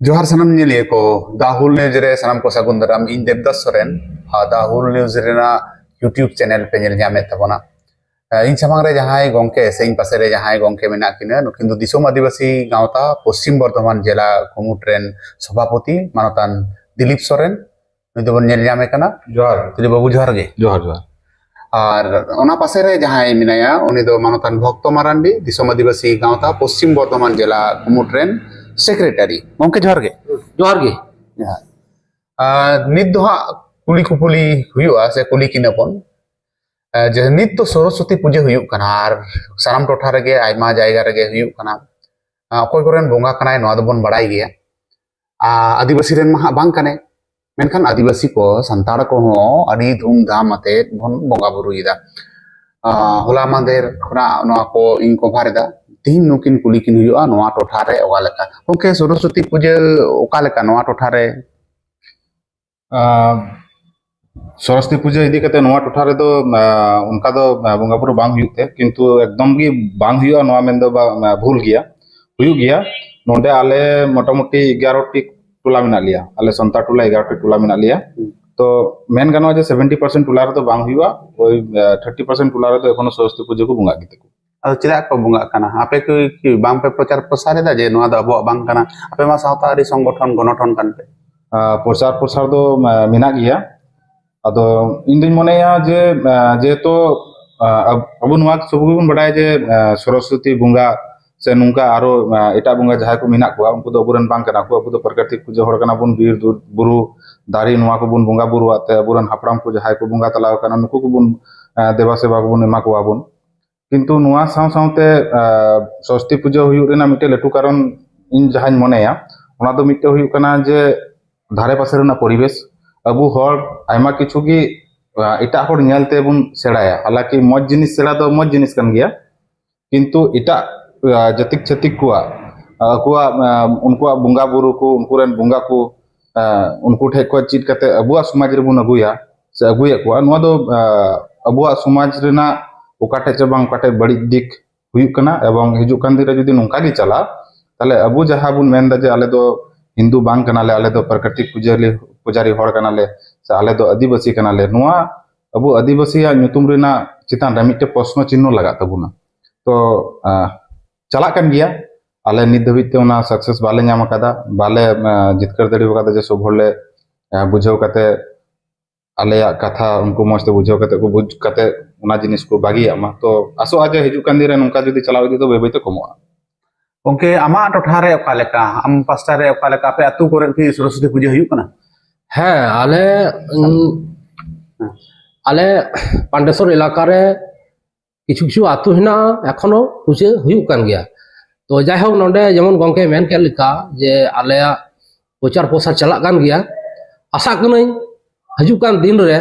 जोहार सनम ᱧᱮᱞᱤᱭᱟᱹ ᱠᱚ ᱫᱟ ᱦᱩᱞ ᱱᱤᱭᱩᱡ ᱨᱮ ᱥᱟᱱᱟᱢ ᱠᱚ ᱥᱟᱹᱜᱩᱱ ᱫᱟᱨᱟᱢ ᱤᱧ ᱫᱮᱵᱫᱟᱥ ᱥᱚᱨᱮᱱ ᱫᱟ ᱦᱩᱞ ᱱᱤᱭᱩᱡ ᱨᱮᱱᱟᱜ यूट्यूब चैनल पे ᱧᱮᱞ ᱧᱟᱢᱮᱫ ᱛᱟᱵᱚᱱᱟ ᱤᱧ ᱥᱟᱢᱟᱝ ᱨᱮ ᱡᱟᱦᱟᱸᱭ ᱜᱚᱝᱠᱮ ᱥᱮ ᱤᱧ ᱯᱟᱥᱮ ᱨᱮ ᱡᱟᱦᱟᱸᱭ ᱜᱚᱝᱠᱮ ᱢᱮᱱᱟᱜ ᱠᱤᱱᱟ ᱱᱩᱠᱤᱱ ᱫᱚ ᱫᱤᱥᱚᱢ आदिवासी गावता पश्चिम बर्धमान जिला कुमुट रेन सभापति मानतान दिलीप सोरेन नुई दोबन ᱧᱮᱞ ᱧᱟᱢᱮ ᱠᱟᱱᱟ जोहार दिलीप बाबू जोहार गे जोहार जोहार और ओना पासे रे जहां मिनाया उनी दो मानतान भक्त मारांडी दिसोम आदिवासी गावता पश्चिम बर्धमान जिला कुमुट रेन सेक्रेटरी गंके जोहार गे जोहार गे नित दो हां कुली कुपुली हुयुआ से कुली किनापन जे नित तो सरस्वती पूजा हुयुक कना और साराम टोठा रेगे आयमा जायगा रेगे हुयुक कना अकोय कोरेन बोंगा कनाय नोआ दोबन बड़ाई गया आदिवासी रेन मा बांग कने मेनखान आदिवासी को संताड़ को हो अड़ी धूमधाम अते बन बोंगा बुरुइदा होला मांदेर खना नोआ को इन को भारेदा तीन नुकिन कुली किन हुयुआ नोआ टोठा रे ओगा लेका ओके सरस्वती पूजा ओका लेका नोआ टोठा रे सरस्वती पूजा इदी कते नोआ टोठा रे दो उनका दो बोंगा बुरु बांग हुयुते किंतु एकदम गी बांग हुयुआ नोआ मेन दो भूल गया हुयु गया नोंडे आले मोटामुटी 11 टी टोला मेना लिया आले संता टोला 11 टी टोला मेना लिया तो मेन गानो जे 70% टोला रे दो बांग हुयुआ ओई 30% टोला रे दो एखोनो सरस्वती पूजा को बोंगा गिते को चिदा को बुंगा कना आपे की बांग पे प्रचार प्रसार दा जे नोआ दा अबो बांग कना आपे मा सावतारी संगठन गणठन कान पे प्रचार प्रसार दो मेना गया अदो इन दिन मनेया जे जेतो अब नोआ सब गुन बडाय जे सरस्वती बुंगा से नुंका आरो एटा बुंगा जहां को मेना को उनको दो बुरन बांग कना को अब दो प्राकृतिक पूजा होड़ कना बुन बीर बुरु दारी नोआ को बुन बुंगा बुरु आते बुरन हापराम को जहां को बुंगा तलाव कना नुको को बुन देवा सेवा को बुन एमा को बुन किंतु नोआ साव सावते सरस्वती पूजा हुयु रेना मिटे लटु कारण इन जहां मनेया ओना दो मिटे हुयु कना जे धारे पासे रेना परिवेश अबु हर आयमा किछु की इटा हर नेलते बुन सेड़ाया हालांकि मज जिनिस सेड़ा दो मज जिनिस कन गया किंतु इटा जतिक छतिक कुआ अकुआ उनको बुंगा बुरु को उनको रेन बुंगा को उनको ठे को चित कते अबुआ समाज रे बुन अगुया से अगुया कुआ नोआ दो अबुआ समाज रेना ओकाटे चबांग काटे बड़ी दिक हुयु कना एवं हिजु कान दिरे जदि नोंका गी चला ताले अबु जहां बुन मेन दा जे आले दो हिंदू बांग कनाले आले दो प्राकृतिक पुजारी हड़ कनाले से आले दो आदिवासी कनाले नोआ अबु आदिवासी या नुतुम रेना चितान रे मिटे प्रश्न चिन्ह लगा तबुना तो चला कन गया आले नित धबिते ओना सक्सेस बाले नाम कदा बाले जितकर दड़ी कदा जे सब हड़ले बुझाव कते आले कथा उनको मस्त बुझाव कते को बुझ कते ओना जिनिस को बागी आमा तो आसो आजे हिजु कान दिरे नोंका जदि चलाव इदी तो बेबेते कमोआ ओके आमा टोठा रे ओका लेका आम पास्टा रे ओका लेका पे अतु कोरे की सरस्वती पूजा हुयु कना है आले आले पांडेश्वर इलाका रे किछु किछु आतु हिना एखनो पूजा हुयु कान गया तो जाय हो नोंडे जेमन गंके मेन के लिका जे आले प्रचार प्रसार चला कान गया आशा कनई हजु कान दिन रे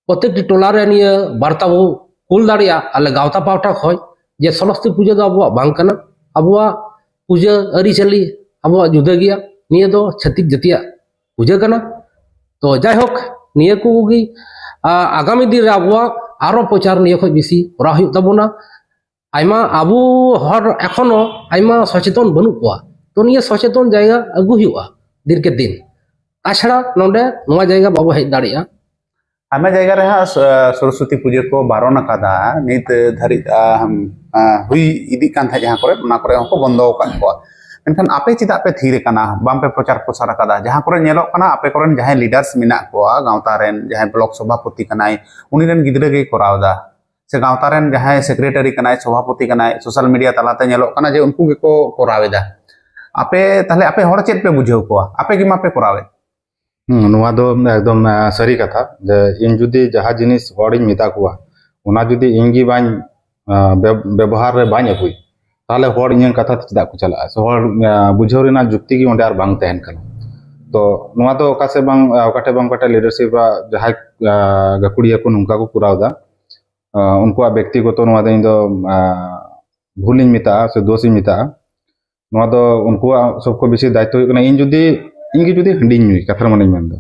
प्रत्येक टोला रे निया वार्ता बो कुल दाड़िया आले गावता पावटा खय जे सरस्वती पूजा दो अबो बांग कना अबुआ पूजा अरी चली अबुआ जुदा गया निया दो छतिक जतिया पूजा कना तो जायहोक निया को गी आगामी दिन रे अबुआ आरो प्रचार निया खय बेसी करा हुयु तबोना आइमा अबु हर एखोनो आइमा सचेतन बनु कोआ तो निया सचेतन जायगा अगु हुयुआ दिन के दिन ताछड़ा नोंडे नोआ जायगा बाबू हेज दाड़िया आमा जायगा रे सरस्वती पूजा को बारण कदा नित धरि हुई इदी कान था जहां करे हको बंदो का को मेनखान आपे चिदा पे थीरे कना बाम पे प्रचार प्रसार कदा जहां करे नेलो कना आपे कोरेन जहां लीडर्स मिना को गांवता रेन जहां ब्लॉक सभापति कनाय उनी रेन गिदरे गे करावदा से गांवता रेन जहां सेक्रेटरी कनाय सभापति कनाय सोशल मीडिया तलाते नेलो कना जे उनको गे को करावेदा आपे ताले आपे हर चेत पे बुझेव को आपे गी मापे करावे नोआ दो एकदम सरी कथा जे इन जुदी जहा जिनिस हड़िन मिता कुआ ओना जुदी इंगी बाñ व्यवहार रे बाñ अगुई ताले हड़ इन कथा चिदा को चला सो हड़ बुझाव रेना जुक्ति गी ओंडे आर बांग तहन कना तो नोआ दो ओकासे बांग ओकाटे लीडरशिप जहां गकुड़िया को नुंका को पुरावदा उनको व्यक्तिगत नोआ दो इन दो भूलिन मिता से दोषी मिता नोआ दो उनको सबको बेसी दायित्व कना इन जुदी इंगी जुदी हंडी नुई कथा माने मेन दो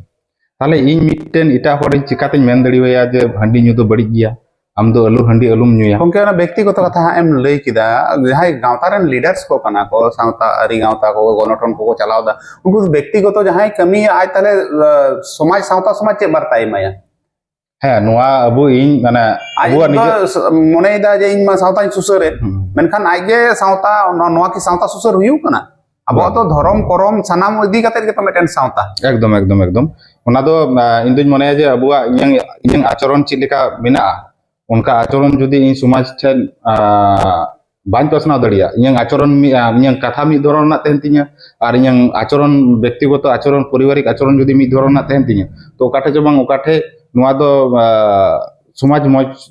ताले इन मिटन इटा हड़ चिकाते मेन दड़िवया जे हंडी नु दो बड़ी गया आम दो अलू हंडी अलूम ᱧᱩᱭᱟ गंके व्यक्तिगत कथा एम लई किदा जहां गांवता रेन लीडर्स को कना को सावता अरी गांवता को गणठन को चलावदा उनको व्यक्तिगत जहां कमी आज ताले समाज सावता समाज चे बार्ता एमाया ᱦᱮᱸ ᱱᱚᱣᱟ ᱟᱵᱚ ᱤᱧ ᱢᱟᱱᱮ ᱟᱵᱚᱣᱟᱜ ᱱᱤᱡᱮ मनेदा जे इन मा सावता सुसरे मेनखान आइगे सावता नोआ की सावता सुसर हुयु कना अब तो धर्म करम सनाम इदी कते के तो मेटेन सावता एकदम एकदम एकदम ᱚᱱᱟ ᱫᱚ ᱤᱧ ᱫᱩᱧ ᱢᱚᱱᱮᱭᱟ ᱡᱮ ᱟᱵᱚᱣᱟᱜ ᱤᱧᱟᱹᱜ ᱟᱪᱚᱨᱚᱱ ᱪᱮᱫ ᱞᱮᱠᱟ ᱢᱮᱱᱟᱜᱼᱟ ᱚᱱᱠᱟ ᱟᱪᱚᱨᱚᱱ ᱡᱩᱫᱤ ᱤᱧ ᱥᱚᱢᱟᱡᱽ ᱴᱷᱮᱱ बाñ पासनाव दाड़िया इन आचरण इन कथा मिद धरण तहन तिया और इन आचरण व्यक्तिगत आचरण पारिवारिक आचरण जुदी मिद धरण तहन तिया तो ओकाठे जो बांग ओकाठे नोआ दो समाज मज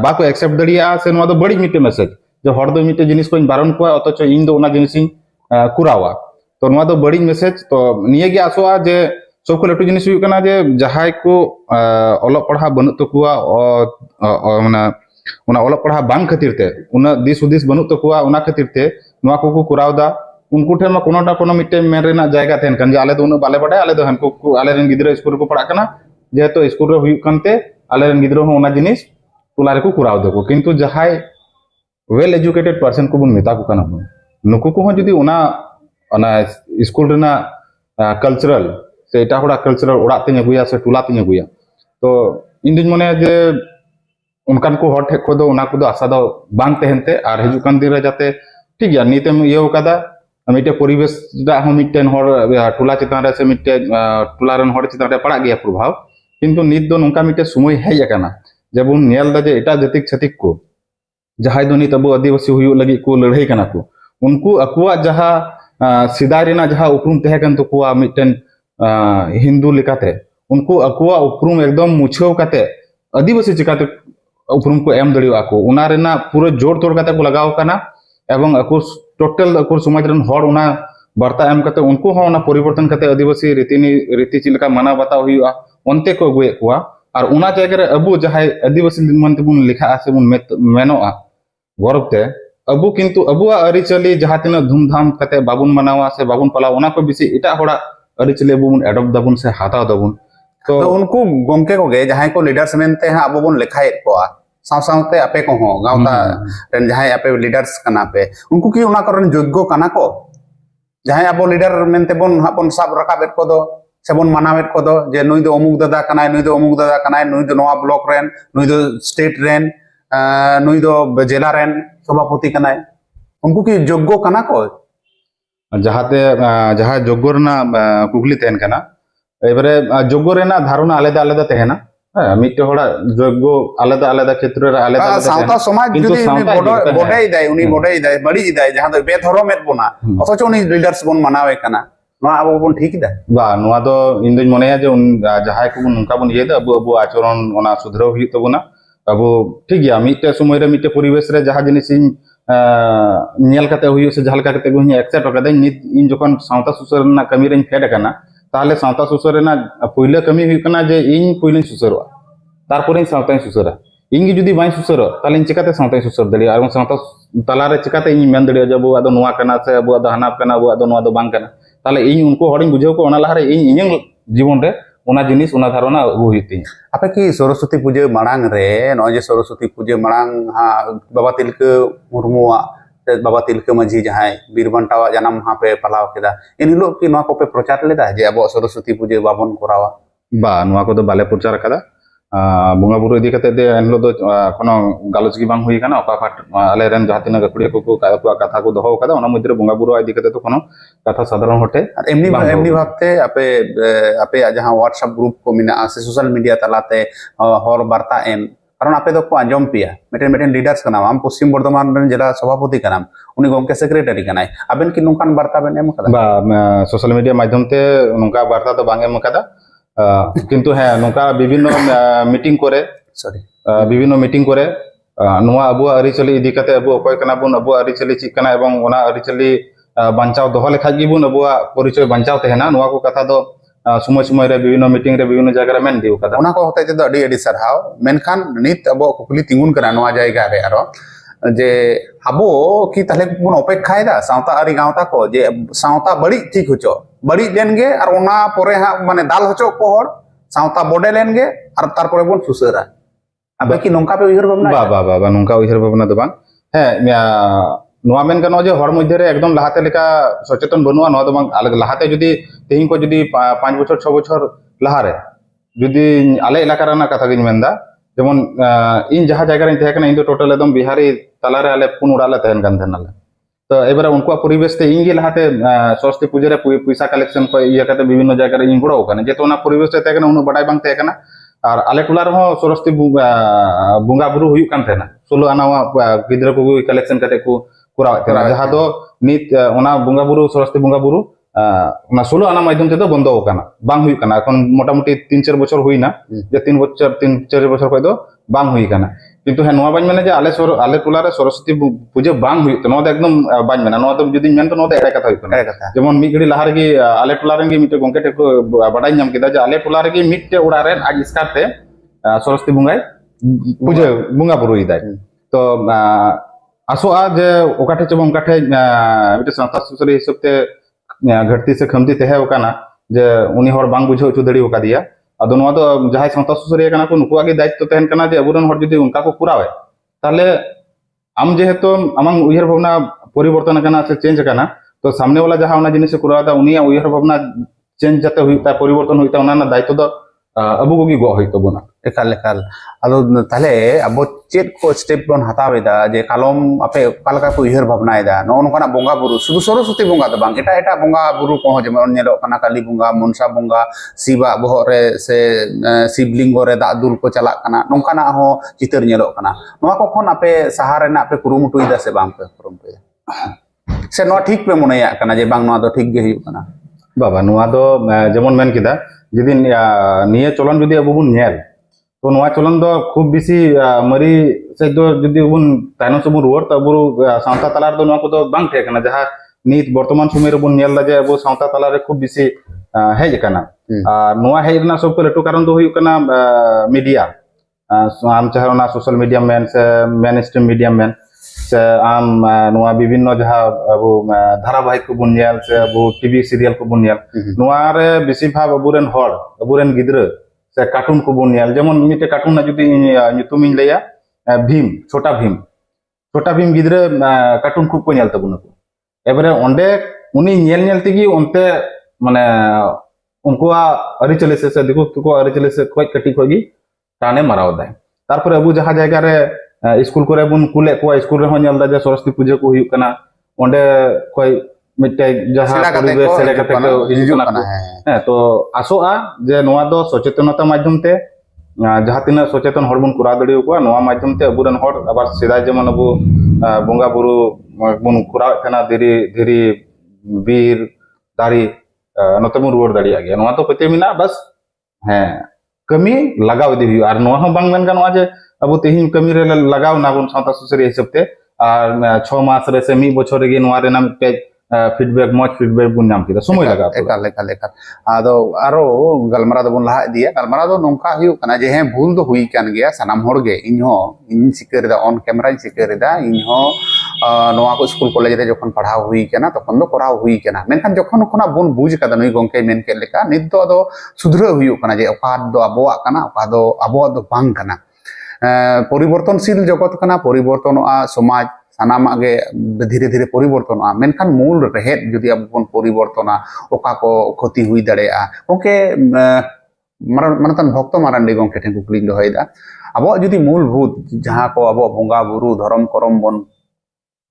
बाको एक्सेप्ट दाड़िया से नोआ दो बड़ी मिटे मेसेज जो हर दो मिटे जिनिस को बारण को अथच इन दो ओना जिनिस कुरावा तो नोआ दो बड़ी मेसेज तो निये गे आसोआ जे सब को लटू जिनिस हुई कना जे जहाय को ओलग पढ़ा बनु तकुआ माने उना ओलग पढ़ा बांग खातिर ते उना दिस उदिस बनु तकुआ उना खातिर ते नोआ को कुरावदा उनको ठे मा कोनो ना कोनो मिटे मेन रेना जायगा तेन कन जे आले दो उना बाले बडे आले दो हनको आले रेन गिदरा स्कूल को पढ़ा कना जे तो स्कूल रे हुई कनते आले रेन गिदरा हो उना जिनिस तुला रे को कुराव दो किंतु जहाय वेल एजुकेटेड पर्सन को बुन मेता को कना नुकु को जदी उना स्कूल रेना कल्चरल से एटा होड़ा कल्चरल ओड़ा तिन अगुया से टुला तिन अगुया तो इन दिन मने जे उनकान को हर ठेक को दो उना को दो आशा दो बांग तेहनते और हिजुकान दिन रे जाते ठीक गया नीतेम इयो कदा मिटे परिवेश दा हो मिटेन हर टुला चितान रे से मिटे टुला रन हर चितान रे पड़ा गया प्रभाव किंतु नित दो नुका मिटे समय हेय अकाना जब उन नेल दा जे एटा जतिक छतिक को जहाय दो नित अबो आदिवासी हुयु लगी को लड़ाई कना को उनको अकुआ जहा सिदाय रेना जहा उपरुम तहे कन तो कुआ मिटेन हिंदू लेकाते उनको अकुआ उपरुम एकदम मुछाव काते आदिवासी चिकाते उपरुम को एम दड़ियो आको उना रेना पूरा जोर तोड़ काते को लगाव कना एवं अको टोटल अको समाज रन हर उना वार्ता एम काते उनको हो उना परिवर्तन काते आदिवासी रीति चिलका माना बताव हुआ ओनते को अगुए कुआ और उना जगह रे अबु जहाय आदिवासी मन बुन लिखा से बुन मेनोआ गौरवते अबु किंतु अबुआ अरिचली जहां तिना धूमधाम काते बाबुन मनावा से बाबुन पला उना को बिसी इटा होड़ा अरिचली बुन एडॉप्ट दबुन से हाताव दबुन तो उनको गंके को गे जहां को लीडर्स मेनते हैं अब बोन लेखाए को सावसावते आपे को हो गावता रेन जहां आपे लीडर्स कना पे उनको की उना करन योग्य कना को जहां अब लीडर मेनते बोन हाबन साब रकाबेत को दो से बोन मनावेत को दो जे नुई दो अमुक दादा कनाय नुई दो अमुक दादा कनाय नुई दो नवा ब्लॉक रेन नुई दो स्टेट रेन नुई दो जिला रेन सभापति कनाय उनको की योग्य कना को जहाते जहां योग्य रना कुगली तेन कना एबारे योग्य रेना धारणा आलेदा आलेदा तेहना मिट्टे होड़ा योग्य आलेदा आलेदा क्षेत्र रे आलेदा सावता समाज जुदी बोडे दाय उनी बोडे दाय बड़ी दाय जहां दो बेधर्मेत बोना अथच उनी लीडर्स बोन मनावे कना नोआ अब बोन ठीक दा बा नोआ दो इन दिन मनेया जे जहाय को नुका बोन ये दा अबु आचरण ओना सुधराव हुई तबुना अबु ठीक गया मिट्टे समय रे मिट्टे परिवेश रे जहां जिनिस नेल काते हुई से जहाल काते को एक्सेप्ट कदा इन जखन सावता सुसर ना कमी रे फेड कना ताले सावता सुसर ना पहिले कमी हुई कना जे इन पहिले सुसरवा तारपर सावता सुसरा इन जुदी बाई सुसर ताले चिकाते सावता सुसर दलिया और सावता तलारे चिकाते इन मेन दलिया जब अबो नोआ कना से अबो हनाप कना अबो नोआ दो बांग कना ताले इन उनको हडिन बुझाव को ओना लहारे इन इᱧ जीवन रे ओना जिनिस ओना धारणा अगु हुईती आपे की सरस्वती पूजा मांग रे नो जे सरस्वती पूजा मांग हा बाबा तिलका मुर्मुआ बाबा तिलका माझी जहां बीरबंटावा जन्म हां पे पलाव केदा इन हिलो की नो को पे प्रचार लेदा जे अब सरस्वती पूजा बाबन करावा बा नोआ को दो बाले प्रचार कदा बुंगा बुरु इदी कते दे एनलो दो कोनो गालोच की बांग हुई कना ओका आले रेन जहातिना गकुड़िया को कथा को दोहो कदा ओना मध्य बुंगा बुरु इदी कते तो कोनो कथा साधारण होटे एमनी भाबते आपे आपे जहां व्हाट्सएप ग्रुप को मिना से सोशल मीडिया तलाते हर वार्ता एम कारण आपे दो को आंजम पिया मेटेन लीडर्स कना हम पश्चिम बर्धमान रेन जिला सभापति कना उनी गमके सेक्रेटरी कनाय आबेन की नुकान वार्ता बेन एम कदा बा सोशल मीडिया माध्यम ते नुका वार्ता तो बांग एम कदा किंतु है नुका विभिन्न मीटिंग करे सॉरी विभिन्न मीटिंग करे नुआ अबु अरिचली इदी कते अबु अकोय कना बुन अबु अरिचली ची कना एवं ओना अरिचली बांचाव दोहो लेखा जी बुन अबु परिचय बांचाव तेहना नुआ को कथा दो समय समय रे विभिन्न मीटिंग रे विभिन्न जगह रे मेन दिउ कदा ओना को होते दो अडी सरहाव मेनखान नित अबु कुकली तिंगुन कना नुआ जायगा रे आरो जे अबो की तले बुन अपेक्षायदा सावता अरि गावता को जे सावता बड़ी ठीक होचो बड़ी लेनगे और ओना परे हा माने दाल होचो को हर सावता बॉडे लेनगे और तार परे बुन सुसरा ape ki nongka pe uyhar bhabna ba nungka uihar bhabna do bang নোয়া মেন গানো যে হর মধ্যে একদম লাহাতে লেখা সচেতন বনুয়া নোয়া তো বাং লাহাতে যদি তেহিং কো যদি 5 বছর 6 বছর লাহারে যদি আলে এলাকার না কথা গিন মেনদা যেমন ইন যাহা জায়গা রে থাকে না ইন তো টোটাল একদম বিহারি তালারে আলে পুন উড়ালে তেন গান দেনালে তো এবারে উনকো পরিবেশ তে ইঙ্গি লাহাতে সরস্বতী পূজারে পয়সা কালেকশন কো ইয়া কাতে বিভিন্ন জায়গা রে ইন গুড়াও কানে যেতো না পরিবেশ তে থাকে না উন বড়াই বাং থাকে না আর আলে টুলা রে সরস্বতী বুঙ্গা বুরু হুয়ু কান তেনা 16 আনা গিদ্রা কো কালেকশন কাতে কো কুরাও তেনা যাহা দো নিত ওনা বুঙ্গা বুরু সরস্বতী বুঙ্গা বুরু ওনা 16 আনা মাধ্যম তে তো বন্ধ কানা বাং হুয়ু কানা এখন মোটামুটি 3-4 বছর হই না যে 3-4 বছর কই দো বাং হুই কানা কিন্তু হ্যাঁ নোয়া বাñ মানে যে আলে টুলারে সরস্বতী পূজা বাং হুই তো নোয়া একদম বাñ মানে নোয়া তো যদি মেন তো নোয়া এড়া কথা হই কানা যেমন মি গড়ি লাহার কি আলে টুলারে কি মিটে গঙ্কে টেকো বাড়াই নাম কিদা যে আলে টুলারে কি মিটে উড়ারে আজ ইসকাতে সরস্বতী বুঙ্গাই পূজা বুঙ্গা বুরুই দাই তো আসোआ যে ওকাঠে চব ওকাঠে মিটে সংস্থা সুসরি হিসাবতে ঘাটতি সে খামতি তেহে ওকানা যে উনি হর বাং বুঝাও চুদড়ি ওকা দিয়া আদো নোয়া তো যাহাই সংস্থা সুসরি কানা কো নুকু আগে দায়িত্ব তেহেন কানা যে আবুরন হর যদি উনকা কো পুরাवे তাহলে আম যেহেতু আমাং উইহার ভাবনা পরিবর্তন কানা সে চেঞ্জ কানা তো সামনে वाला যাহা ওনা জিনিস কুরাদা উনিয়া উইহার ভাবনা চেঞ্জ যাতে হইতা পরিবর্তন হইতা ওনা না দায়িত্ব দো abu gogi go hoyto bona ekal ado tale abo chet ko step bon hataweda je kalom ape kalka ko ihar bhabna eda no nokana bonga buru sudu soroswati bonga do bang eta bonga buru ko jemon nyelo kana kali bonga monsa bonga siba bohok re se siblingo re da dul ko chalak kana nongkana ho chitar nyelo kana noa ko khon ape sahare na ape kurumutu ida se bang pe kurumutu se no thik pe moneya kana je bang noa do thik ge hiu kana baba noa do jemon men kida যেদিন নিয়ে চলন যদি আবু বুন nail তো নোয়া চলন তো খুব বেশি মরি সে তো যদি বুন তাইনো সবু রুয়ার তো আবু সাঁওতা তালার তো নোয়া কো তো বাং থাকে না যাহা নিত বর্তমান সময় রে বুন নেল যে আবু সাঁওতা তালারে খুব বেশি হেজ কানা আর নোয়া হেজ না সব লেটু কারণ তো হইউ কানা মিডিয়া আম চাহে না সোশ্যাল মিডিয়া মেন সে মেন স্ট্রিম মিডিয়া মেন से आम नुआ विभिन्न जहाँ अब धारावाहिक को बुन नेल से अब टीवी सीरियल को बुन नेल नुआ रे बेसी भाग अबुरेन हर अबुरेन गिद्र से कार्टून को बुन नेल जेमन मिटे कार्टून ना जुदी nyutum इन लेया भीम छोटा भीम गिद्र कार्टून खूब को नेल तबुन को एबारे ओंडे उनी नेल तेगी ओनते माने उनकोआ अरिचले से देखो तुको अरिचले से कोई कटी कोई टाने माराव दाय तारपर अबु जहाँ जायगा रे स्कूल करे बुन कुले को स्कूल रे हन दा जे सरस्वती पूजा को हुई कना ओंडे कोई मिटे जहां परिवेश से लेके हिजुक कना है तो आसोआ जे नोआ दो सचेतनता माध्यम ते जहां तिना सचेतन हरबुन कुरा दड़ियो को नोआ माध्यम ते अबुरन हर आबार सिदा जेमन अबु बोंगा बुरु बुन कुरा तना धीरे वीर दारी नते मुन रुवर दड़िया गया नोआ तो पते मिना बस है कमी लगाव दि हुई और नोआ बांग मेन गानोआ जे अब तेहिन कमी रे लगाव ना बुन साउता सुसरी हिसाब ते और 6 मास रे से मी बछर गे नोआ रे नाम पे फीडबैक मच फीडबैक बुन नाम किदा समय लगा एकाल आदो आरो गलमरा दो बुन लहा दिया गलमरा दो नोंका हुई कना जे हे भूल दो हुई कान गया सनाम होड़ गे इन सिकर दा ऑन कैमरा इन सिकर दा इनहो नोआ को स्कूल कॉलेज रे जखन पढ़ाव हुई कना तखन दो कराव हुई कना मेनखान जखन कोना बुन बुझ कदा नई गंके मेन के लेका नित दो दो सुधरा हुई कना जे ओका दो अबोआ कना ओका दो अबोआ दो बांग कना परिवर्तनशील जगत कना परिवर्तनोआ समाज सानामा गे धीरे धीरे परिवर्तनोआ मेनखान मूल रेहेद जदि अब बन परिवर्तना ओका को क्षति हुई दाड़ेआ ओके मानतन भक्त मारांडी गंके ठेन कुकली दोहयदा अब जदि मूलभूत जहाँ को अब बोंगा बुरु धर्म करम बन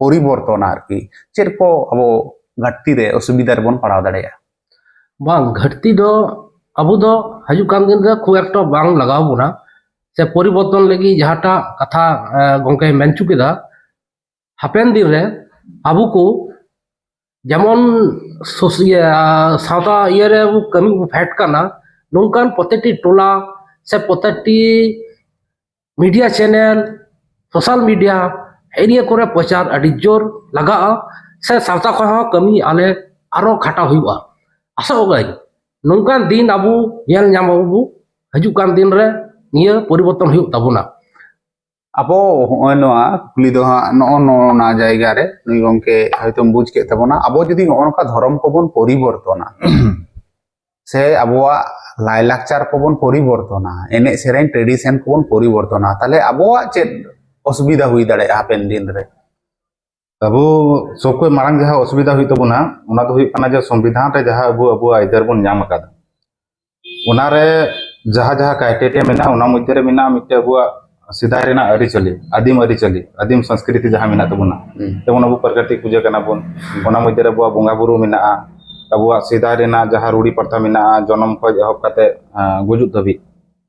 परिवर्तना आरकी चेर को अब घाटती रे असुविधा रे बन पड़ाव दाड़ेआ बांग घाटती दो अब दो हजू कान दिन रे खूब एकटा बांग लगाव बुना से परिवर्तन लगी जहाटा कथा गंके मेन चुकेदा हापेन दिन रे आबू को जेमन सावता ये रे कमी को फैट करना नोंकान प्रत्येकटी टोला से प्रत्येकटी media channel social media area करे प्रचार अड़ी जोर लगा से सावता को कमी आले आरो खाटा हुआ आशा गई नोंकान दिन आबू येल नाम आबू हजू कान दिन रे निया परिवर्तन हुई तबना अबो नोआ कुली दो ना जायगा रे नई गंके हयतो बुझ के तबना अबो जदि नका धर्म को बन परिवर्तना से अबोआ लाइलाक्चार को बन परिवर्तना एने सेरेन ट्रेडिशन को बन परिवर्तना ताले अबोआ चेद असुविधा हुई दाड़े हापेन दिन रे अब सबको मांग जहाँ असुविधा हुई तबना उना तो हुई कना जे संविधान रे जहाँ अब आइदर बन नाम अकादा उना रे जहाँ जहाँ क्राइटेरिया मेना उना मध्य रे मेना मिटे अब सिदाय रेना अरिचली आदिम संस्कृति जहाँ मेना तबना जेमन अब प्रकृति पूजा कना बन उना मध्य रे अब बोंगा बुरु मेना अब सिदाय रेना जहाँ रूढ़ी प्रथा मेना जन्म खज एहब काते गुजुक धबी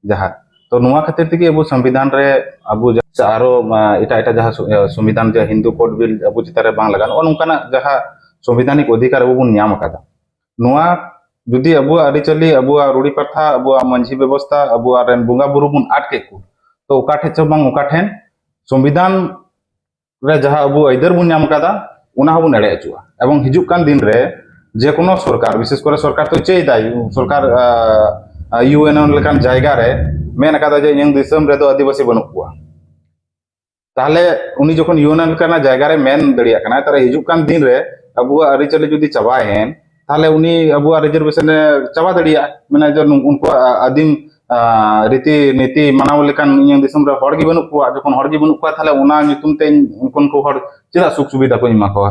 जहाँ तो नुआ खातिर तक अब संविधान रे अब आरो एटा एटा जहाँ संविधान जे हिंदू कोड बिल अब चितारे बांग लगा नोंकाना जहाँ संविधानिक अधिकार अब बन नाम अकादा नुआ जुदी अब अरिचली अब रूढ़ी प्रथा अब मंझी व्यवस्था अब बोंगा बुरु बन आटके को तो ओकाठे च बांग ओकाठेन संविधान रे जहाँ अब आइदर बन नाम अकादा उना हबन एड़े अचुआ एवं हिजुक कान दिन रे जे कोनो सरकार विशेष करे सरकार तो चेयदाय सरकार यूएन लेकान जायगा रे मेन अकादा जे इन दिसम रे दो आदिवासी बनु कुआ ताहले उनी जखन यूएन लेकान जायगा रे मेन दड़िया कना तारे हिजुक कान दिन रे अब अरिचली जुदी चबाएन ताहले उनी अब रिजर्वेशन चबा दड़िया माने जो उनको आदिम रीति नीति मानाव लेकान इन दिसम रे हड़ गी बनु कुआ जखन हड़ गी बनु कुआ ताहले उना नितुम ते उनको हड़ चिदा सुख सुविधा को इमा को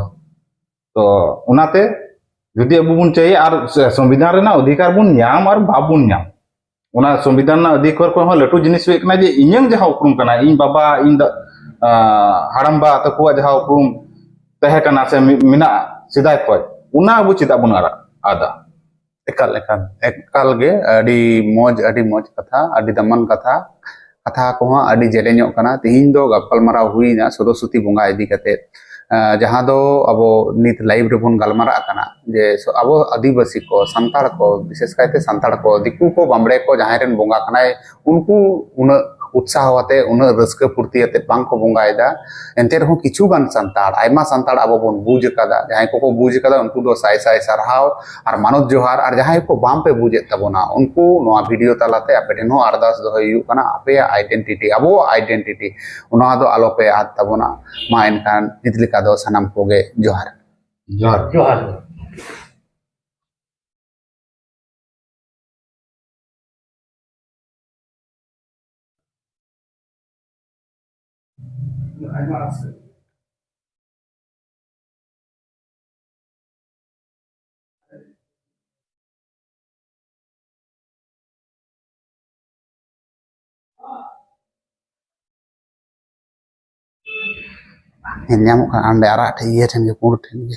तो उनाते जुदी अब बन चाहिए और संविधान रेना अधिकार बन नाम और बाबुन नाम उना संविधान अधिकार को लटू जिनिस हुई जे इं जहाँ उपरूम कना इन बाबा इन हाड़ामबा तकुआ जहाँ उपरूम तहे कना से मिना सिदाय खज उना अब चिदा बन आदा एकाल एकाल एकाल गे अडी मोज कथा अडी दमन कथा कथा को अडी जेलेñok कना तिहिन दो गपलमाराव हुईना सरस्वती बोंगा इदी कते जहाँ दो अब नित लाइव रे बन गलमारा कना जे अब आदिवासी को संताड़ को विशेष कायते संताड़ को दिकू को बामड़े को जहाँ रेन बोंगा कनाय उनको उन उत्साह वाते उन रस्क फुर्ती आते बांग को बोंगायदा एंते रहो किछु गान संताड़ आयमा संताड़ अब बन बुझ कदा जहाँ को बुझ कदा उनको दो साय साय सरहाव और मानव जोहार और जहाँ को बाम पे बुझे तबना उनको नोआ वीडियो तलाते आपे ठेन अरदास दो हुई कना आपे आइडेंटिटी अब आइडेंटिटी उना दो आलो पे आद तबना मा एनकान नितलिका दो सनम कोगे जोहार जोहार जोहार ᱧᱟᱢᱚᱜ ᱠᱟᱱᱟ ᱚᱸᱰᱮ ᱟᱨᱟᱜ ᱴᱷᱮᱱ ᱤᱭᱟᱹ ᱴᱷᱮᱱ ᱜᱮ ᱯᱩᱸᱰ ᱴᱷᱮᱱ ᱜᱮ